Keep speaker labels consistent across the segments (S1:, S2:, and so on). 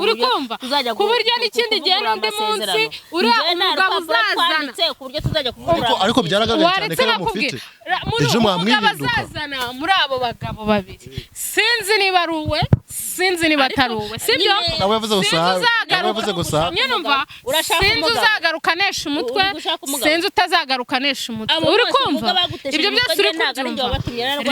S1: uri kumva ku buryo n'ikindi gihe n'undi munsi uri umugabo uzazana
S2: ku buryo tuzajya kuvugura
S3: ariko byaragaragaye cyane ko mufite ejo mwamwihinduka
S1: bazazana muri abo bagabo babiri sinzi niba ari uwe sinzi niba atari uwe sibyo
S3: nawe yavuze gusa
S1: nyine umva sinzi uzagarukanisha umutwe sinzi utazagarukanisha umutwe uri kumva ibyo byose uri kubyumva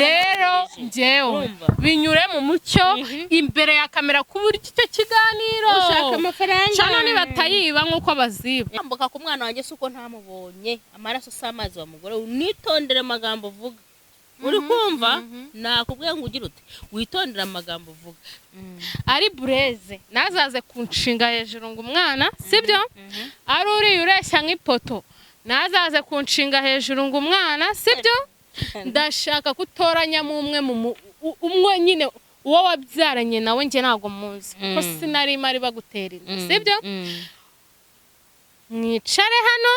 S1: rero njyewe binyure mu mucyo imbere ya kamera ku buryo icyo kiganiro
S2: ushaka amafaranga
S1: cyane niba atayiba nk'uko baziba
S2: ambuka ku mwana wanjye suko ntamubonye amaraso s'amazi wa mugore unitondere amagambo uvuga uri kumva nakubwiye ngo ugire ute witondera amagambo uvuga
S1: ari bureze nazaze kunshinga hejuru ngo umwana sibyo ari uri ureshya nk'ipoto nazaze kunshinga hejuru ngo umwana sibyo ndashaka kutoranyamo umwe nyine uwo wabyaranye nawe njye ntabwo muzi ko sinari mari bagutera inda sibyo mwicare hano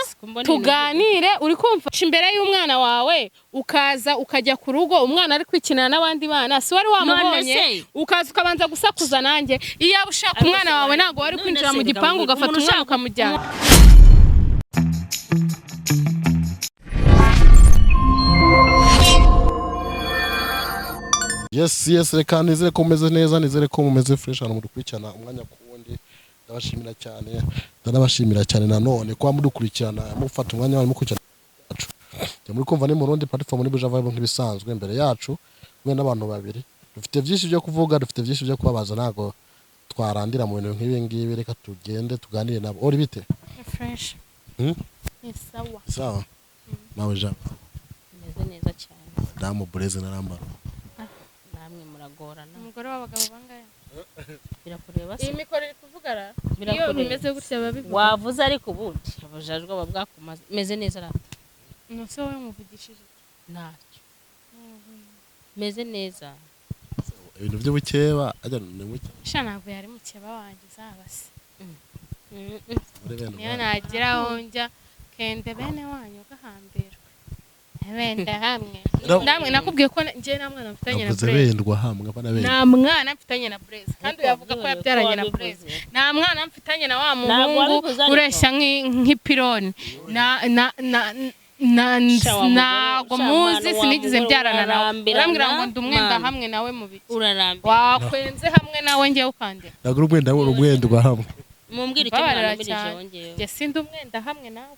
S1: tuganire uri kumva imbere y'umwana wawe ukaza ukajya ku rugo umwana ari kwikinana n'abandi bana si wari wamubonye ukaza ukabanza gusakuza nanjye iyo ushaka umwana wawe ntabwo wari kwinjira mu gipangu ugafata umwana ukamujyana
S3: yes reka nizere ko mumeze neza nizere ko mumeze fresh hano mudukurikirana umwanya ku wundi ndabashimira cyane nanone kwa mudukurikirana mufata umwanya wanyu mukurikirana muri kumva ni mu rundi platform ni Buja Vibe nk'ibisanzwe imbere yacu mwe n'abantu babiri dufite byinshi byo kuvuga dufite byinshi byo kubabaza nago twarandira mu bintu nk'ibi ngibi reka tugende tuganire nabo ori bite
S1: fresh
S3: sawa nawe Jean
S2: meze neza cyane
S3: damu bureze narambara
S2: namwe muragorana
S1: umugore w'abagabo bangaye
S2: birakureba se
S1: iyi mikoro iri kuvugara iyo bimeze gutya babivuga
S2: wavuze ariko ubundi abajajwe babwakumaze meze neza rata
S1: nose wowe muvugishije
S2: ntacyo meze neza
S3: ibintu by'ubukeba ajya ni muke
S1: sha ntabwo yari mukeba wanjye zabase niyo nagiraho njya kende bene wanyu gahambirwa benda hamwe ndamwe nakubwiye ko njye na mwana mfitanye na Blaze
S3: bendwa hamwe abana benda
S1: na mwana mfitanye na Blaze kandi yavuga ko yabyaranye na Blaze na mwana mfitanye na wa muhungu ureshya nk'ipironi nago muzi sinigize byarana nawe urambwira ngo ndumwenda hamwe nawe mu biki wakwenze hamwe nawe ngiye ukandira
S3: nagura umwenda hamwe
S2: mumbwira icyo mwanamurije wongeyeho
S1: je sindi umwenda hamwe nawe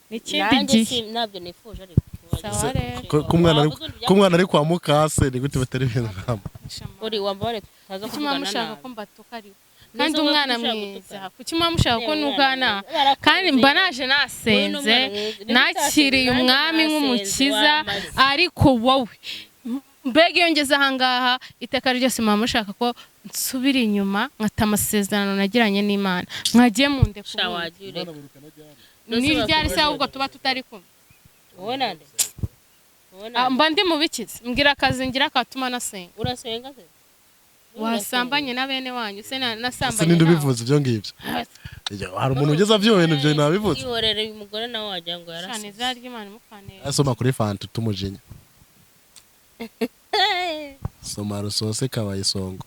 S1: n'ikindi gihe
S2: nabyo nifuje ariko
S3: ko umwana ari kwa mukase ni gute batari ibintu hamwe
S2: uri wambare taza kuvugana
S1: mushaka ko mbatuka ari kandi umwana mwiza kuki mushaka ko nugana kandi mba naje nasenze nakiriye umwami nk'umukiza ariko wowe mbega iyo ngeze ahangaha iteka ryose mama mushaka ko nsubira inyuma nkata amasezerano nagiranye n'Imana mwagiye mu ndekura ni ryari se ahubwo tuba tutari kumwe
S2: wowe nande
S1: mba ndi mu bikizi mbwira akazi ngira katuma nasenga
S2: urasenga se
S1: wasambanye na bene wanyu se nasambanye
S3: ninde ubivuze ibyo ngibyo hari umuntu ugeze avyoye n'ibyo nabivuze
S2: ihorere uyu mugore nawe wagira ngo yarashe
S1: cyane zaryo Imana mukanera
S3: asoma kuri fanta tumujinya soma rusose kabaye songo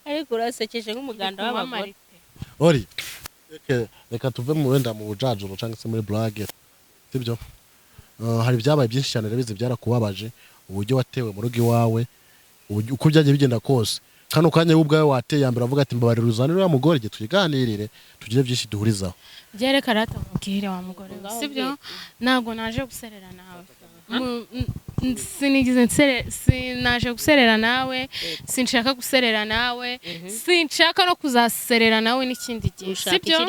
S2: ariko urasekeje nk'umuganda w'abagore
S3: ori reka tuve mu wenda mu bujajuro cyangwa se muri blog sibyo hari byabaye byinshi cyane rebize byarakubabaje uburyo watewe mu rugo iwawe uko byagiye bigenda kose kano kanya ubwawe wateye yambere avuga ati mbabarira uzanire wa mugore gihe tuyiganirire tugire byinshi duhurizaho
S1: byereka rata mubwire wa mugore sibyo nago naje guserera nawe sinaje guserera nawe sinshaka guserera nawe sinshaka no kuzaserera nawe n'ikindi gihe sibyo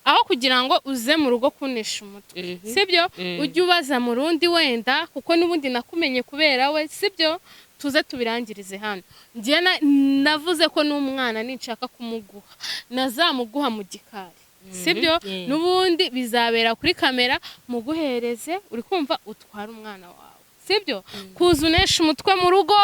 S1: aho kugira ngo uze mu rugo kunisha umutwe sibyo ujye ubaza mu rundi wenda kuko n'ubundi nakumenye kubera we sibyo tuze tubirangirize hano njye navuze ko n'umwana ninshaka kumuguha nazamuguha mu gikari sibyo n'ubundi bizabera kuri kamera muguhereze uri kumva utwara umwana wawe sibyo kuza unesha umutwe mu rugo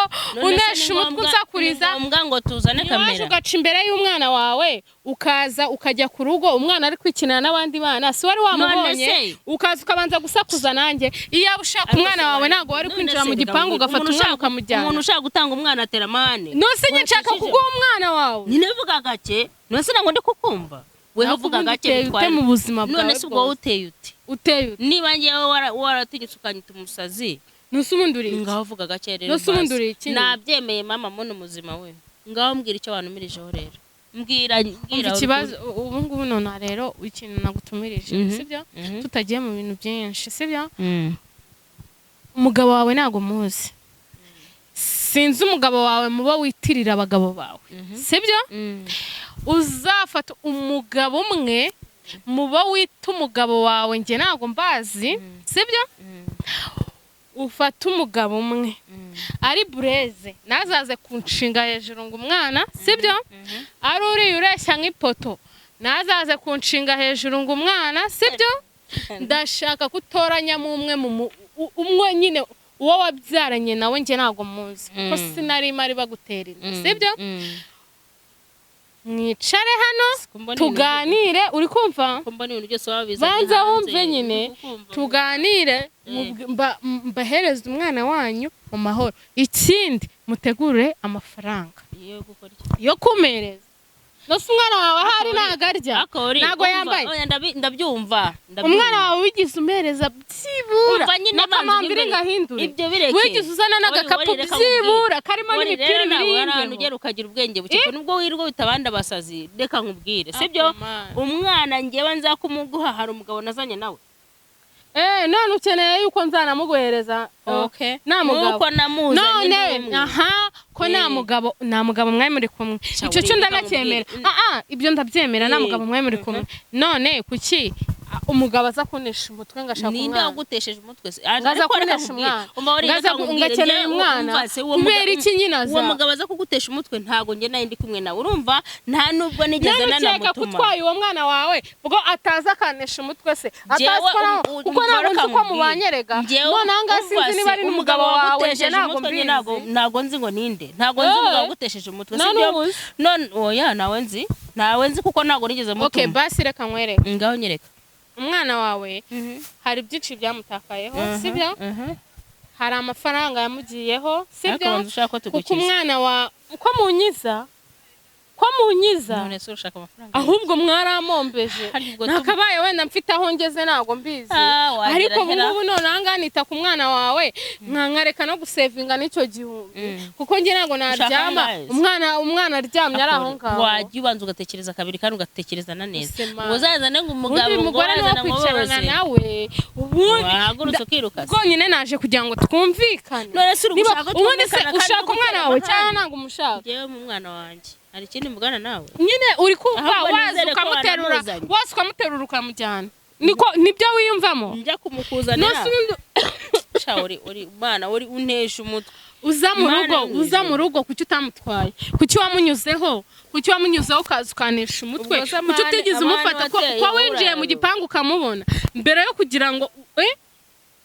S1: unesha umutwe usakuriza
S2: ngombwa ngo tuzane kamera
S1: ugaca imbere y'umwana wawe ukaza ukajya ku rugo umwana ari kwikinana n'abandi bana si wari wamubonye ukaza ukabanza gusakuza nanjye iyo ushaka umwana wawe ntago wari kwinjira mu gipangu ugafata umwana ukamujyana
S2: umuntu ushaka gutanga umwana atera amahane
S1: nose nshaka kuguha umwana wawe
S2: nyine vuga gake nose nango ndi kukumva weho vuga gake
S1: bitwaye mu buzima bwawe
S2: none se ubwo uteye
S1: uteye
S2: niba ngewe warategetse ukanyita umusazi
S1: nuse ubundi uri
S2: ngaho vuga gake rero
S1: nuse ubundi uri iki
S2: nabyemeye mama muno muzima we ngaho mbwira icyo wanumirijeho rero mbwira
S1: ikibazo ubu ngubu none rero ikintu nagutumirije sibyo tutagiye mu bintu byinshi sibyo umugabo wawe ntago muzi sinzi umugabo wawe muba witirira abagabo bawe sibyo uzafata umugabo umwe muba wita umugabo wawe njye ntago mbazi sibyo ufata umugabo umwe ari bureze nazaze kunshinga hejuru ngo umwana sibyo ari uri ureshya nk'ipoto nazaze kunshinga hejuru ngo umwana sibyo ndashaka kutoranyamo umwe nyine uwo wabyaranye nawe njye ntago muzi ko sinari mari bagutera inda sibyo mwicare hano tuganire uri kumva banza wumve nyine tuganire mbahereze umwana wanyu mu mahoro ikindi mutegure amafaranga yo kumereza nose umwana wawe hari nagarya nago yambaye
S2: ndabyumva
S1: umwana wawe wigize umereza byibura n'akamambiri ngahindure wigize uzana n'agakapu byibura karimo n'imipira
S2: n'ibindi ugera ukagira ubwenge buke nubwo wirwa bitabanda basazi reka nkubwire sibyo umwana ngewe nza kumuguha hari umugabo nazanye nawe
S1: none ukeneye yuko nzanamuguhereza nta mugabo none ko nta mugabo mwari muri kumwe icyo cyo ndanacyemera ibyo ndabyemera nta mugabo mwari muri kumwe none kuki umugabo aza kunesha umutwe ngashaka umwana
S2: ninde wagutesheje umutwe
S1: ngaza kunesha umwana ngaza ngakeneye umwana kubera iki nyinaza
S2: uwo mugabo aza kugutesha umutwe ntago nge nayo ndi kumwe nawe urumva nta nubwo nigeze nanamutuma
S1: kutwaye uwo mwana wawe ubwo ataza akanesha umutwe se ataza kuko ntabwo nzi ko mubanyerega none ahangaha sinzi niba ari n'umugabo wawe nge ntabwo mbizi
S2: ntago nzi ngo ninde ntago nzi umugabo wagutesheje umutwe sibyo none oya nawe nzi kuko ntago nigeze mutuma
S1: basi reka nkwereke
S2: ngaho nyereka
S1: umwana wawe hari byinshi byamutakayeho sibyo hari amafaranga yamugiyeho sibyo kuko umwana wa ko munyiza ahubwo mwaramombeje nakabaye wenda mfite aho ngeze ntago mbizi ariko ubu ngubu none ahangaha nita ku mwana wawe nkankareka no gusevinga n'icyo gihumbi kuko njye ntago naryama umwana aryamye ari aho ngaho
S2: wajya ubanza ugatekereza kabiri kandi ugatekereza na neza uzazane ngo
S1: umugore niwo kwicarana nawe ubundi
S2: wahagurutse ukiruka
S1: bwonyine naje kugira ngo twumvikane ubundi se ushaka umwana wawe cyangwa ntabwo umushaka
S2: njyewe mu mwana wanjye hari ikindi mugana nawe
S1: nyine uri kumva waza ukamuterura ukamujyana nibyo wiyumvamo
S2: njya kumukuzanira uri bana uri unesha umutwe
S1: uza mu rugo kuki utamutwaye kuki wamunyuzeho ukaza ukanesha umutwe kuki utigeze umufata ko winjiye mu gipangu ukamubona mbere yo kugira ngo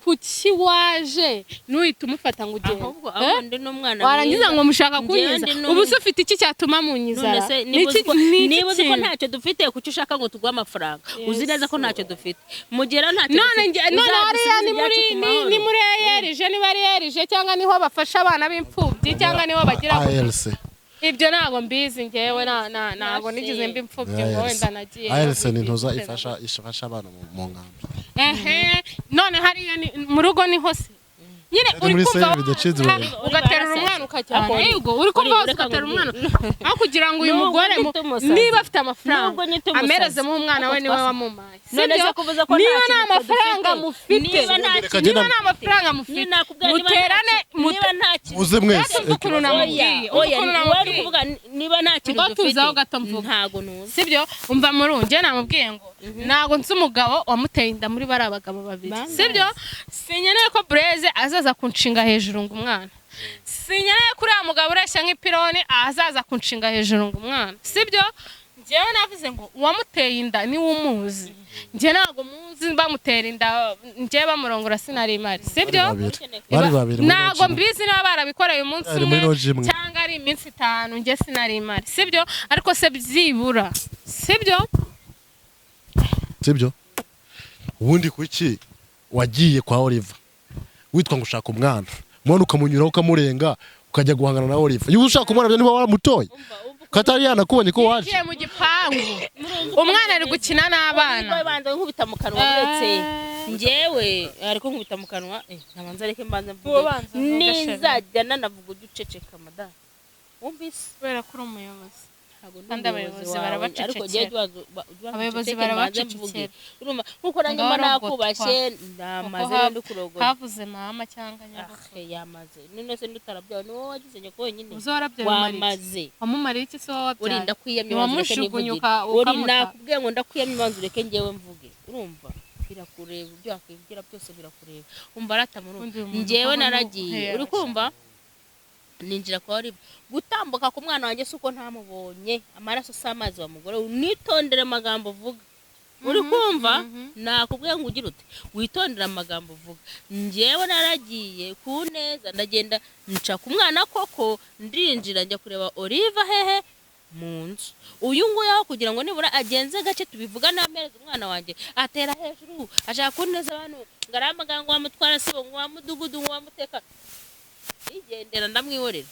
S1: kuki waje nuhita umufata ngo ugende warangiza ngo mushaka kunyiza ubu se ufite iki cyatuma munyizara
S2: niba uzi ko ntacyo dufite kuki ushaka ngo tuguhe amafaranga uzi neza ko ntacyo dufite mugera ntacyo
S1: none hariya ni muri eyerije niba ari eyerije cyangwa niho bafasha abana b'imfubyi cyangwa niho bagira ibyo ntabwo mbizi ngewe ntabwo nigize mbi imfubyi ngo wenda nagiye
S3: ALC ni ntuza ifasha abana mu nkambi
S1: none hariya mu rugo niho se nyine uri kumva ugaterura umwana ukajyana yego uri kumva ugaterura umwana aho kugira ngo uyu mugore niba afite amafaranga amerezemo umwana we niwe wamumaye niba nta mafaranga mufite muterane
S3: muze mwese
S2: niba nta kintu dufite
S1: ntago nuzi sibyo umva murunge namubwiye ngo ntago nzi umugabo wamuteye inda muri bari abagabo babiri sibyo sinyeneye ko Blaise azaza kunshinga hejuru ngo umwana sinyeneye kuri ya mugabo ureshya nk'ipironi azaza kunshinga hejuru ngo umwana sibyo njyewe navuze ngo uwamuteye inda niwe umuzi njye ntabwo muzi bamutera inda njye bamurongora sinari mari sibyo
S3: bari babiri
S1: ntabwo mbizi niba barabikoreye umunsi umwe cyangwa ari iminsi 5 njye sinari mari sibyo ariko se byibura sibyo
S3: ubundi kuki wagiye kwa Oliver witwa ngo ushaka umwana mwana ukamunyuraho ukamurenga ukajya guhangana na Oliver iyo ushaka umwana byo niba waramutoye katari yanakubonye ko waje
S1: mu gipangu umwana ari gukina n'abana
S2: banza nkubita mu kanwa uretse njyewe ariko nkubita mu kanwa nabanza reke mbanza mvuge nizajya nanavuga uduceceka madame wumvise
S1: kubera ko uri umuyobozi
S2: kandi
S1: abayobozi barabacecekera abayobozi barabacecekera
S2: urumva nkuko nanjye mba nakubashye ndamaze ndi kurogora
S1: havuze mama cyangwa nyagakuru
S2: yamaze none se ndutarabyawe ni wowe wagize nyako wenyine
S1: wamaze wamumariye iki se wabyaye
S2: uri ndakwiyamye wamushugunyuka uri nakubwiye ngo ndakwiyamye banzu reke njyewe mvuge urumva birakureba ibyo akibwira byose birakureba umva aratamuru njyewe naragiye uri kumva ninjira kwa Oliver gutambuka ku mwana wanjye suko ntamubonye amaraso samazi wa mugore unitondere amagambo uvuga uri kumva nakubwiye ngo ugira ute witondera amagambo uvuga njyewe naragiye ku neza ndagenda nca ku mwana koko ndinjira njya kureba Oliver hehe mu nzu uyu nguyu aho kugira ngo nibura agenze gace tubivuga n'amereza umwana wanjye atera hejuru ashaka kuneza abantu ngaramaganga wamutwara sibo ngo wamudugudu ngo wamuteka igendera ndamwiyorera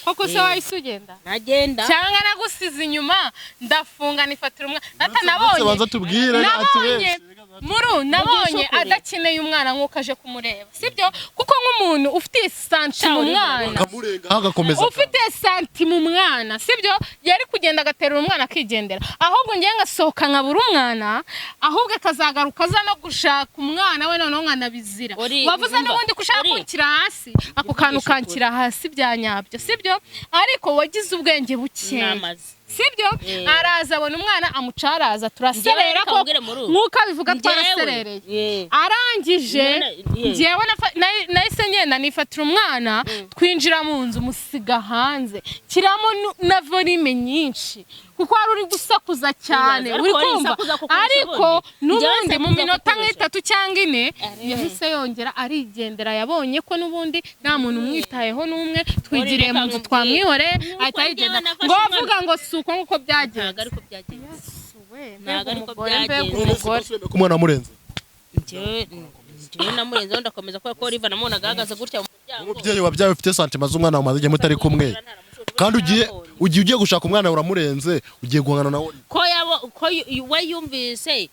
S1: koko se wahise ugenda
S2: nagenda
S1: cyangwa nagusize inyuma ndafunga nifatira umwana nabonye nabonye adakeneye umwana nk'uko aje kumureba sibyo kuko nk'umuntu ufite santima umwana ufite santima umwana sibyo yari kugenda agaterura umwana akigendera ahubwo ngiye ngasohoka nkabura umwana ahubwo akazagaruka aza no gushaka umwana we noneho nkanabizira wavuze n'ubundi kushaka kunshyira hasi ako kantu kanshyira hasi bya nyabyo sibyo ariko wagize ubwenge buke sibyo araza abona umwana amucaraza turaserera ko nkuko abivuga twaraserereye arangije njyewe nahise ngenda nifatira umwana twinjira mu nzu musiga hanze kiramo na volume nyinshi kuko wari uri gusakuza cyane uri kumva ariko n'ubundi mu minota nk'itatu cyangwa 4 yahise yongera arigendera yabonye ko n'ubundi nta muntu umwitayeho n'umwe twigiriye mu nzu twamwihoreye ahita yigenda ngo bavuga ngo suko nkuko byagenze
S2: ariko byagenze
S1: ntago ariko byagenze
S3: ko umwana amurenze
S2: njyewe namurenze ndakomeza ko Oliver namubona agahagaze gutya mu muryango
S3: umubyeyi wabyaye ufite santima z'umwana wamaze igihe mutari kumwe kandi ugiye gushaka umwana uramurenze ugiye guhangana na
S2: ko we yumvise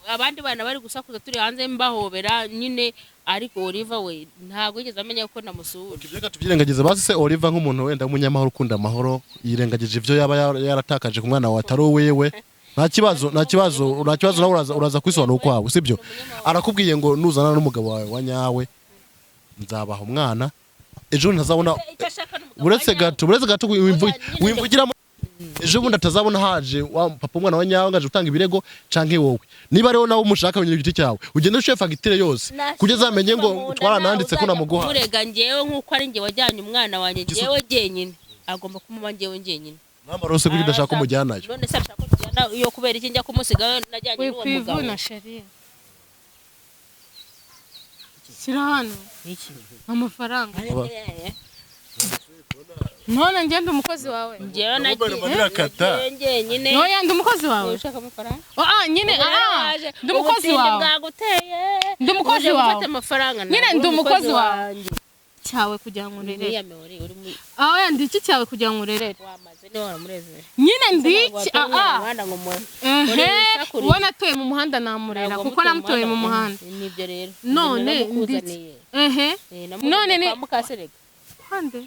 S2: abandi bana bari gusakuza turi hanze mbahobera nyine ariko Oliver we ntago yigeze amenya ko namusuhuje
S3: ibyeka tubyirengagize basi se Oliver nk'umuntu wenda umunyamahoro ukunda amahoro yirengagije ivyo yaba yaratakaje ku mwana wa taro wewe nta kibazo nawe uraza kwisobanura ukwawe sibyo arakubwiye ngo nuzana n'umugabo wawe wa nyawe nzabaha umwana ejo ntazabona uretse gato wimvugira ejo bundi atazabona haje wa papa umwana wa nyawe ngaje utanga ibirego canke wowe niba rero nawe umushaka wenyine igiti cyawe ugende ushefa gitire yose kugeza amenye ngo twarananditse ko namuguha
S2: murega ngewe nkuko ari nge wajyanye umwana wanjye ngewe genyine agomba kumuba ngewe ngenyine
S3: namarose kuko udashaka umujyanayo
S2: none se ashaka kujyana iyo kubera iki njya kumusiga najyanye n'uwo mugabo
S1: na Sharia sirahano
S2: iki
S1: amafaranga none ngende umukozi wawe
S2: ngewe nagiye ngenyine
S1: no yandi umukozi wawe
S2: ushaka amafaranga
S1: nyine ndi umukozi wawe
S2: bwaguteye
S1: ndi umukozi wawe
S2: ufite amafaranga
S1: nyine ndi umukozi wawe cyawe kugira ngo urerere yandi iki cyawe kugira ngo urerere
S2: wamaze ni waramureze
S1: nyine ndiki ubona atuye mu muhanda namurera kuko namutoye mu muhanda
S2: nibyo rero
S1: none ndiki none ni
S2: mukaserega
S1: kwande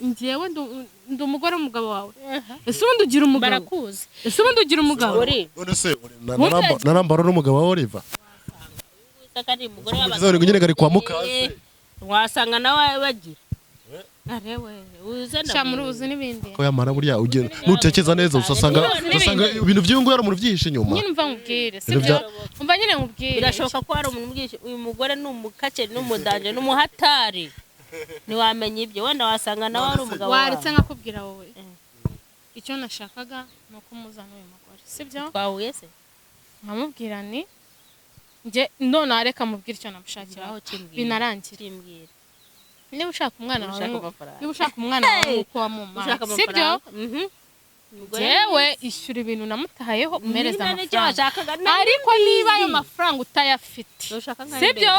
S1: njyewe ndi umugore w'umugabo wawe ese ubundi ugira umugabo
S2: barakuzi
S1: ese ubundi ugira umugabo
S3: none se narambaro n'umugabo wa Oliver
S2: kandi umugore w'abagabo
S3: nyine gari kwa mukaze
S2: wasanga nawe bagira arewe
S1: shamuru uzi n'ibindi
S3: ko yamara buriya ugenda nutekeza neza usasanga ibintu by'ingo yari umuntu byihishe inyuma
S1: nyine umva nkubwire sibyo umva nyine nkubwire
S2: birashoboka ko hari umuntu ubwihishe uyu mugore ni umukaceri n'umudanje n'umuhatari ntiwamenya ibyo wenda wasanga nawe ari umugabo wawe
S1: waretse nkakubwira wowe icyo nashakaga ni uko muzana uyu mugore sibyo
S2: twahuye se
S1: nkamubwira ni njye none areka mubwira icyo namushakira binarangira
S2: kimbwira
S1: niba ushaka umwana wawe
S2: amafaranga
S1: niba ushaka umwana wawe uko wamumaye sibyo jewe ishyura ibintu namutahayeho umereza amafaranga ariko niba ayo mafaranga utayafite sibyo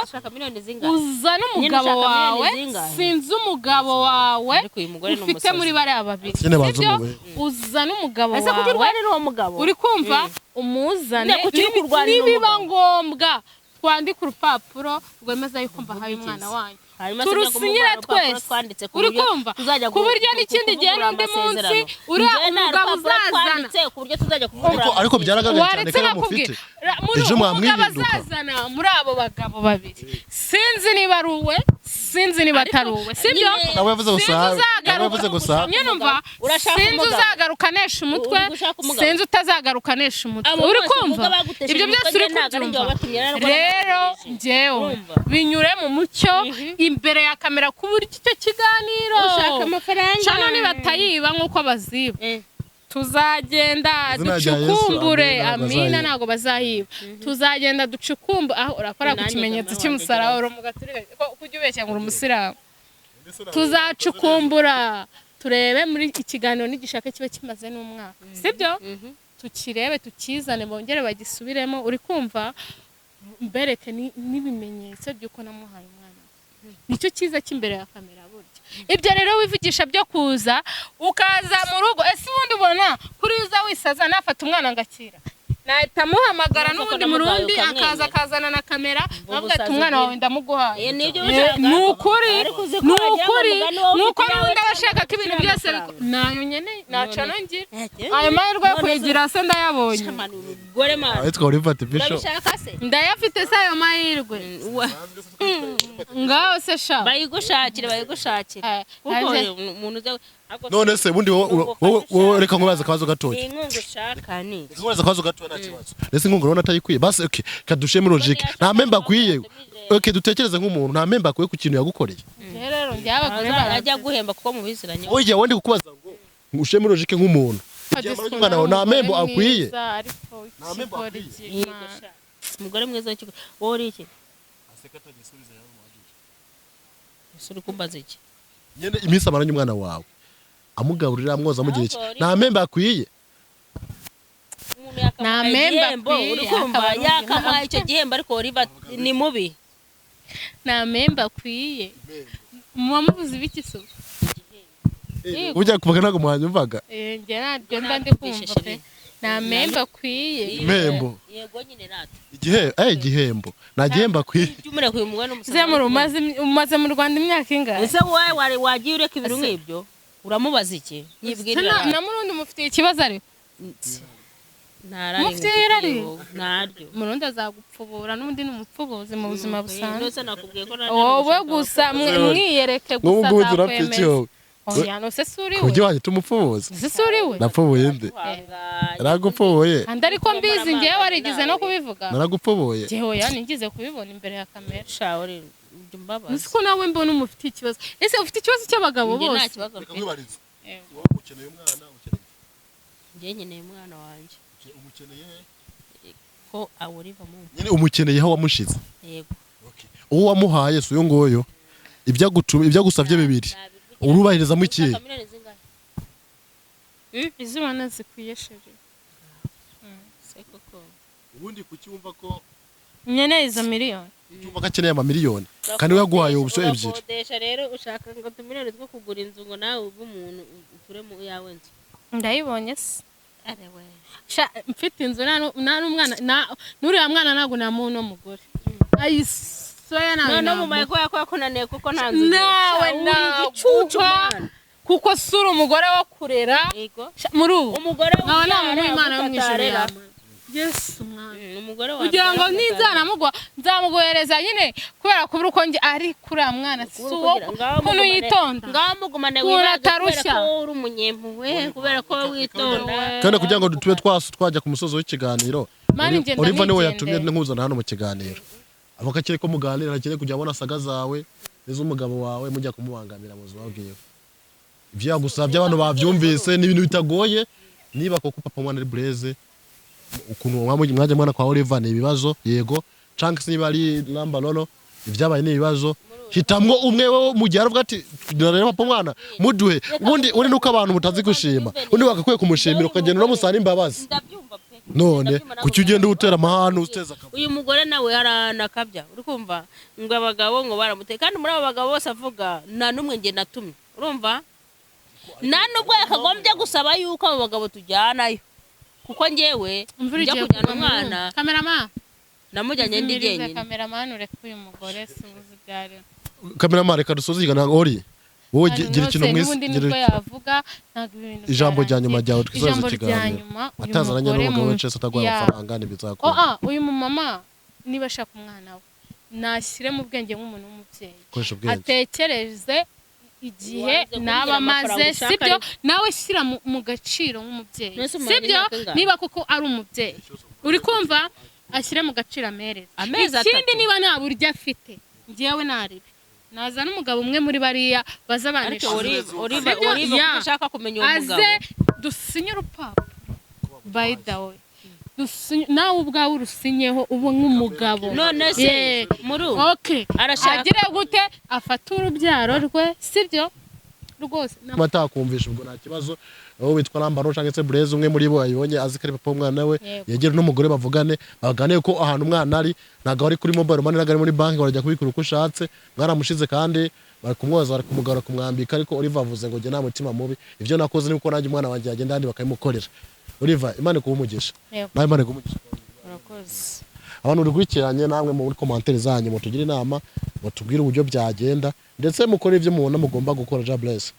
S1: uzana umugabo wawe sinzi umugabo wawe ufite muri bariya babiri sibyo uzana umugabo wawe uri kumva umuzane nibiba ngombwa twandika urupapuro rwemeza yuko mbahaye umwana wanyu turusinyira twese uri kumva ku buryo n'ikindi gihe n'undi munsi uriya umugabo uzazana
S3: ariko byaragaragaye cyane ko mufite ejo mwamwihinduka
S1: muri abo bagabo babiri sinzi niba ari uwe sinzi niba atari uwe sibyo
S3: nawe yavuze gusa
S1: sinzi uzagarukanisha umutwe sinzi utazagarukanisha umutwe uri kumva ibyo byose uri kubyumva rero njyewe binyure mu mucyo imbere ya kamera ku buryo icyo kiganiro cyane nibatayiba nk'uko baziba tuzagenda ducukumbure amina ntago bazayiba tuzagenda ducukumbure aho urakora ku kimenyetso cy'umusaraba uri mu gaturika kujya ubeshya ngo uri umusiramu tuzacukumbura turebe muri ikiganiro n'igishaka kiba kimaze n'umwaka sibyo tukirebe tukizane bongere bagisubiremo uri kumva mbereke n'ibimenyetso by'uko namuhaye umwana nicyo cyiza cy'imbere ya kamera buryo ibyo rero wivugisha byo kuza ukaza mu rugo ese ubundi ubona kuri uza wisaza nafata umwana ngakira nahita muhamagara n'ubundi mu rundi akaza akazana na kamera bavuga ati umwana wawe ndamuguhaye ni ukuri nuko n'ubundi abashaka ko ibintu byose nayo nyene naca nongera ayo mahirwe yo kuyigira se ndayabonye
S3: ahitwa Oliver Bishop
S1: ndayafite se ayo mahirwe ngaho se sha
S2: bayigushakire umuntu
S3: none se bundi wowe reka nkubaza akabazo gatoya
S2: inkungu ushaka ni
S3: nkubaza akabazo gatoya nta kibazo ese inkungu urabona atayikwiye basi okay kadushe muri logique nta member akwiye okay dutekereze nk'umuntu nta member akwiye ku kintu yagukoreye
S1: rero njyabagore
S2: barajya guhemba kuko mubiziranye
S3: oye wandi kukubaza ngo ngushe muri logique nk'umuntu nta member akwiye
S1: nta member akwiye
S2: umugore mwiza w'iki wowe uri iki aseka atagisubiza yawe muhagije isuri kumbaza iki
S3: nyene iminsi amaranye umwana wawe amugaburira amwoza mugira iki nta member akwiye
S1: nta member akwiye
S2: uri kumva yakamuha icyo gihembo ariko Oliver ni mubi
S1: nta member akwiye mubamubuze ibiki so
S3: ujya kuvuga ntago muhanyumvaga
S1: njye ntabyo mba ndi kumva pe nta member akwiye
S3: membo
S2: yego nyine nato
S3: igihembo nta gihembo akwiye
S2: cyumure kuyu mugwana umusaza
S1: umaze mu Rwanda imyaka ingahe
S2: ese wowe wagiye ureka ibintu nk'ibyo uramubaza iki yibwirira
S1: na murundi mufitiye ikibazo ariko
S2: nararyo
S1: murundi azagupfubura n'undi n'umupfubuzi mu buzima busanzwe
S2: nakubwiye ko
S1: wowe gusa mwiyereke gusa
S3: zakwemeza
S1: oya no se suri we
S3: kujye waje tumupfubuza
S1: se suri we
S3: napfubuye nde naragupfubuye
S1: andi ariko mbizi ngewe warigize no kubivuga
S3: naragupfubuye
S1: jewe ya ningize kubibona imbere ya kamera
S2: shauri mbabaza
S1: Niko nawe mbona umufite ikibazo ese ufite ikibazo cy'abagabo bose
S2: nta kibazo
S3: kwibariza ukeneye umwana
S2: njye nkeneye umwana wanjye
S3: umukeneye
S2: ko awuriva mu
S3: nyine umukeneye aho wamushize
S2: yego
S3: okay uwo wamuhaye so ngoyo ibyo gusavye bibiri urubahiriza mu kiye
S1: izuba nazikwiye sheri
S2: sekoko
S3: ubundi kucyumva ko
S1: nyene izo miliyoni
S3: cyumva ko akeneye amamiliyoni kandi we yaguhaye ubusho ebyiri
S2: ukodesha rero ushaka ngo tumiliyoni two kugura inzu ngo nawe uve umuntu uture mu yawe nzu
S1: ndayibonye se
S2: are we
S1: mfite inzu nta n'umwana n'uriya mwana ntabwo namuno mugore ayisoya nawe
S2: no mu maye ko yakunaniye kuko nta nzu
S1: nawe kuko sura umugore wo kurera muri ubu
S2: umugore
S1: nawe nta muntu w'Imana yo mwishyurira Yesu mwana
S2: umugore wa
S1: kugira ngo nizanamugwa nzamugohereza nyine kubera kubura uko nge ari kuri mwana suwo kuno yitonda
S2: ngamugumane wibatarushya uri umunyempuwe kubera ko witonda
S3: kandi kugira ngo tube twajya ku musozo w'ikiganiro Oliver niwe yatumye nkuzana hano mu kiganiro abakakire ko muganira nakire kujya abona saga zawe nizo umugabo wawe mujya kumubangamira mu buzima bwiwe ivyo yagusavye abantu bavyumvise ni ibintu bitagoye niba koko papa mwana ari Blaise ukuntu mwaje mwana kwa Oliver ni ibibazo yego canke se niba ari Lamba Lolo ivyabaye ni ibibazo hitamwo umwe wo mu gihe aravuga ati rero papa mwana muduhe ubundi uri nuko abantu mutazi gushima undi wakakwiye kumushimira ukagenda no musana imbabazi none kuki ugenda utera amahano uteza
S2: uyu mugore nawe haranakabya uri kumva ngo abagabo ngo baramuteye kandi muri abo bagabo bose avuga nta numwe nge natumye urumva nta nubwo yakagombye gusaba yuko abo bagabo tujyanayo kuko ngewe njya kujyana umwana
S1: cameraman
S2: namujyanye ndi jyenyine
S1: cameraman ureka uyu mugore subuzi byari
S3: cameraman reka dusuzigana ori wowe gira ikintu mwisi
S1: gira yavuga ntago ibintu
S3: ijambo rya nyuma ryawe twizaza
S1: ijambo
S3: kiganiro
S1: rya nyuma
S3: atazaranye n'umugabo we Chese atagwa amafaranga ntibizakora
S1: uyu mumama niba ashaka umwana we nashyire mu bwenge nk'umuntu w'umubyeyi atekereze igihe naba maze sibyo nawe shyira mu gaciro nk'umubyeyi sibyo niba kuko ari umubyeyi uri kumva ashyire mu gaciro amereza ikindi niba nta buryo afite ngewe naribi naza n'umugabo umwe muri bariya bazabanisha
S2: Oliver ushaka kumenya uwo mugabo
S1: aze dusinye urupapuro by the way nawe ubwawe urusinyeho ubu nk'umugabo
S2: none se muri
S1: okay agire gute afata urubyaro rwe sibyo rwose
S3: matakumvisha ubwo nta kibazo wowe witwa Lamba Lolo cyangwa se Blaise umwe muri bo ayibonye azi kare papa umwana we yegera n'umugore bavugane baganire ko ahantu umwana ari ntago ari kuri mobile money nagari muri banki barajya kubikura uko ushatse mwaramushize kandi bari kumwoza bari kumugara kumwambika ariko Oliver avuze ngo je nta mutima mubi ivyo nakoze niko nanjye umwana wanjye yagenda andi bakayimukorera Oliver Imana kuumugisha nawe Imana kuumugisha
S2: urakoze
S3: abantu urikurikiranye namwe muri commentaire zanyu mutugire inama mutubwire uburyo byagenda ndetse mukore ivyo mubona mugomba gukora ja Blaise